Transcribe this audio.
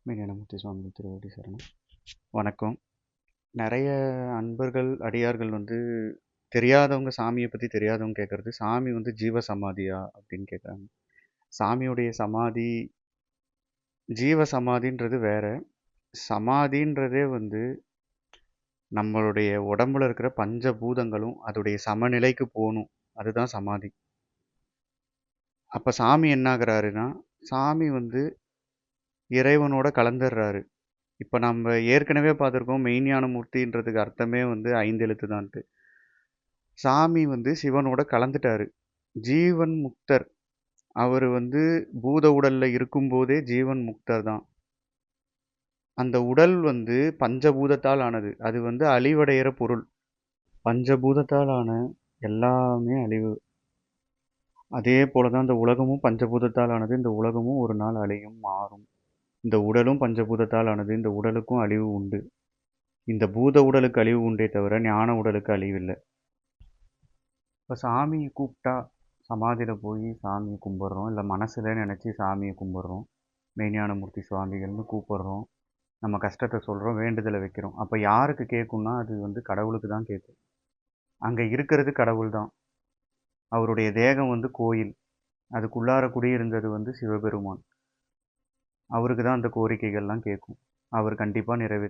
மீனாட்சி சுவாமி திருவடி சரணம். வணக்கம். நிறைய அன்பர்கள், அடியார்கள் தெரியாதவங்க சாமியை பற்றி தெரியாதவங்க கேட்குறது, சாமி ஜீவ சமாதியா அப்படின்னு கேட்குறாங்க. சாமியுடைய சமாதி, ஜீவ சமாதின்றது வேற. சமாதின்றதே நம்மளுடைய உடம்புல இருக்கிற பஞ்சபூதங்களும் அதோடைய சமநிலைக்கு போகணும். அதுதான் சமாதி. அப்போ சாமி என்ன ஆகுறாருன்னா, சாமி இறைவனோட கலந்துடுறாரு. இப்போ நம்ம ஏற்கனவே பார்த்துருக்கோம், மெய்ஞான மூர்த்தின்றதுக்கு அர்த்தமே 5 எழுத்து தான்ட்டு. சாமி சிவனோட கலந்துட்டாரு. ஜீவன் முக்தர். அவர் பூத உடல்ல இருக்கும்போதே ஜீவன் முக்தர் தான். அந்த உடல் பஞ்சபூதத்தால் ஆனது. அது அழிவடைகிற பொருள். பஞ்சபூதத்தால் ஆன எல்லாமே அழிவு. அதே போல தான் இந்த உலகமும் பஞ்சபூதத்தால் ஆனது. இந்த உலகமும் ஒரு நாள் அழியும், மாறும். இந்த உடலும் பஞ்சபூதத்தால் ஆனது. இந்த உடலுக்கும் அழிவு உண்டு. இந்த பூத உடலுக்கு அழிவு உண்டே தவிர ஞான உடலுக்கு அழிவில்லை. இப்போ சாமியை கூப்பிட்டா சமாதியில் போய் சாமியை கும்பிட்றோம், இல்லை மனசில் நினச்சி சாமியை கும்பிட்றோம், மெய்ஞானமூர்த்தி சுவாமிகள்னு கூப்பிட்றோம், நம்ம கஷ்டத்தை சொல்கிறோம், வேண்டுதலை வைக்கிறோம். அப்போ யாருக்கு கேட்கும்னா அது கடவுளுக்கு தான் கேட்கும். அங்கே இருக்கிறது கடவுள் தான். அவருடைய தேகம் கோயில். அதுக்குள்ளார குடியிருந்தது சிவபெருமான். அவருக்கு தான் அந்த கோரிக்கைகள்லாம் கேட்கும். அவர் கண்டிப்பாக நிறைவேற்றும்.